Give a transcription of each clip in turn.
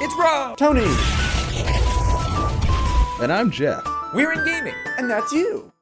It's Rob! Tony! And I'm Jeff. We're in gaming. And that's you.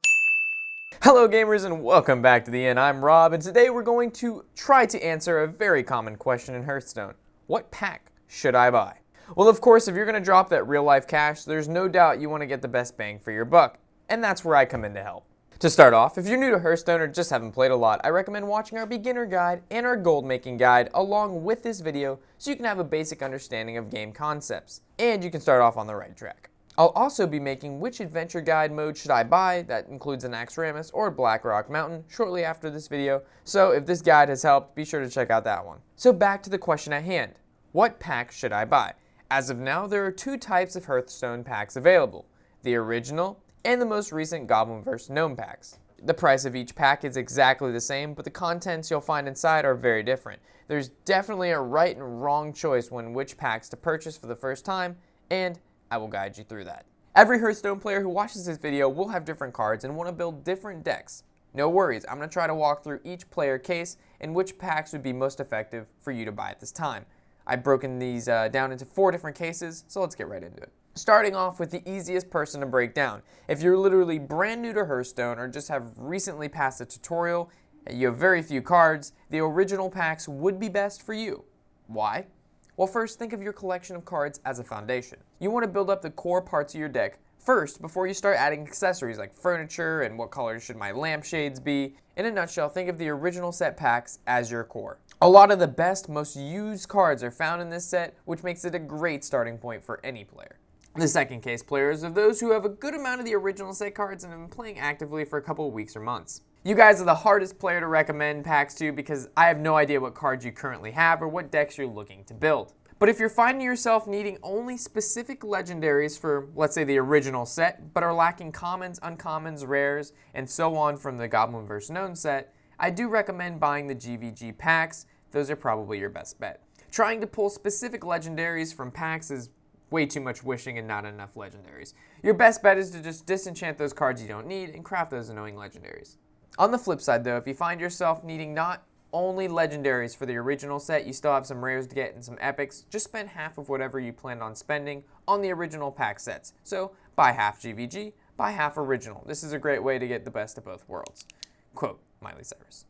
Hello gamers and welcome back to the Inn. I'm Rob and today we're going to try to answer a very common question in Hearthstone. What pack should I buy? Well, of course, if you're going to drop that real life cash, there's no doubt you want to get the best bang for your buck. And that's where I come in to help. To start off, if you're new to Hearthstone or just haven't played a lot, I recommend watching our beginner guide and our gold making guide along with this video so you can have a basic understanding of game concepts. And you can start off on the right track. I'll also be making which adventure guide mode should I buy, that includes an Naxxramas or Blackrock Mountain, shortly after this video, so if this guide has helped, be sure to check out that one. So back to the question at hand, what pack should I buy? As of now, there are two types of Hearthstone packs available, the original and the most recent Goblin vs. Gnome packs. The price of each pack is exactly the same, but the contents you'll find inside are very different. There's definitely a right and wrong choice when which packs to purchase for the first time, and I will guide you through that. Every Hearthstone player who watches this video will have different cards and want to build different decks. No worries, I'm going to try to walk through each player case and which packs would be most effective for you to buy at this time. I've broken these down into 4 different cases, so let's get right into it. Starting off with the easiest person to break down. If you're literally brand new to Hearthstone or just have recently passed a tutorial, and you have very few cards, the original packs would be best for you. Why? Well, first, think of your collection of cards as a foundation. You want to build up the core parts of your deck first before you start adding accessories like furniture and what colors should my lampshades be. In a nutshell, think of the original set packs as your core. A lot of the best, most used cards are found in this set, which makes it a great starting point for any player. The second case players are those who have a good amount of the original set cards and have been playing actively for a couple of weeks or months. You guys are the hardest player to recommend packs to because I have no idea what cards you currently have or what decks you're looking to build. But if you're finding yourself needing only specific legendaries for, let's say, the original set, but are lacking commons, uncommons, rares, and so on from the Goblin vs. Gnome set, I do recommend buying the GVG packs. Those are probably your best bet. Trying to pull specific legendaries from packs is way too much wishing and not enough legendaries. Your best bet is to just disenchant those cards you don't need and craft those annoying legendaries. On the flip side though, if you find yourself needing not only legendaries for the original set, you still have some rares to get and some epics, just spend half of whatever you planned on spending on the original pack sets. So buy half GVG, buy half original. This is a great way to get the best of both worlds. Quote, Miley Cyrus.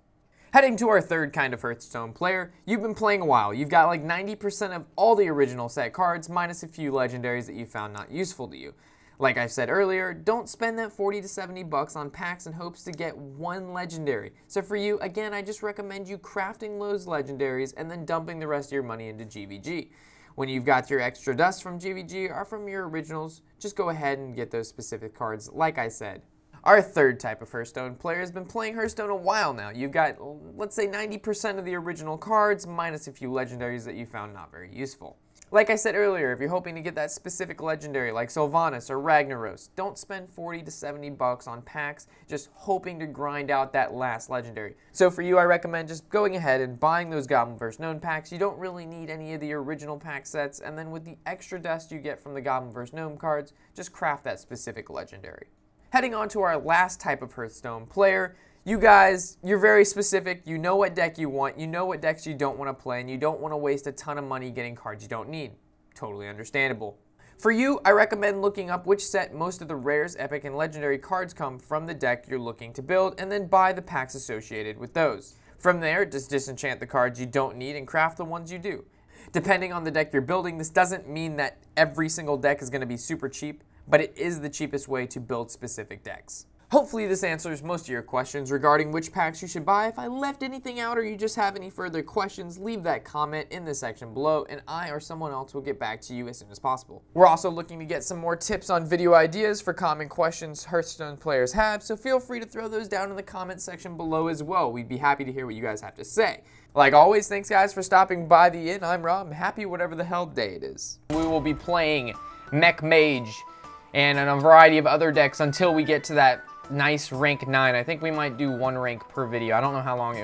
Heading to our third kind of Hearthstone player, you've been playing a while. You've got like 90% of all the original set cards, minus a few legendaries that you found not useful to you. Like I said earlier, don't spend that 40 to 70 bucks on packs in hopes to get one legendary. So for you, again, I just recommend you crafting those legendaries and then dumping the rest of your money into GVG. When you've got your extra dust from GVG or from your originals, just go ahead and get those specific cards, like I said. Our third type of Hearthstone player has been playing Hearthstone a while now. You've got, let's say, 90% of the original cards, minus a few legendaries that you found not very useful. Like I said earlier, if you're hoping to get that specific legendary like Sylvanas or Ragnaros, don't spend 40 to 70 bucks on packs just hoping to grind out that last legendary. So for you, I recommend just going ahead and buying those Goblin vs. Gnome packs. You don't really need any of the original pack sets, and then with the extra dust you get from the Goblin vs. Gnome cards, just craft that specific legendary. Heading on to our last type of Hearthstone player, you guys, you're very specific, you know what deck you want, you know what decks you don't want to play, and you don't want to waste a ton of money getting cards you don't need. Totally understandable. For you, I recommend looking up which set most of the rares, epic, and legendary cards come from the deck you're looking to build, and then buy the packs associated with those. From there, just disenchant the cards you don't need and craft the ones you do. Depending on the deck you're building, this doesn't mean that every single deck is going to be super cheap, but it is the cheapest way to build specific decks. Hopefully this answers most of your questions regarding which packs you should buy. If I left anything out or you just have any further questions, leave that comment in the section below and I or someone else will get back to you as soon as possible. We're also looking to get some more tips on video ideas for common questions Hearthstone players have, so feel free to throw those down in the comment section below as well. We'd be happy to hear what you guys have to say. Like always, thanks guys for stopping by the Inn. I'm Rob. I'm happy whatever the hell day it is. We will be playing Mech Mage and a variety of other decks until we get to that nice rank 9. I think we might do 1 rank per video. I don't know how long it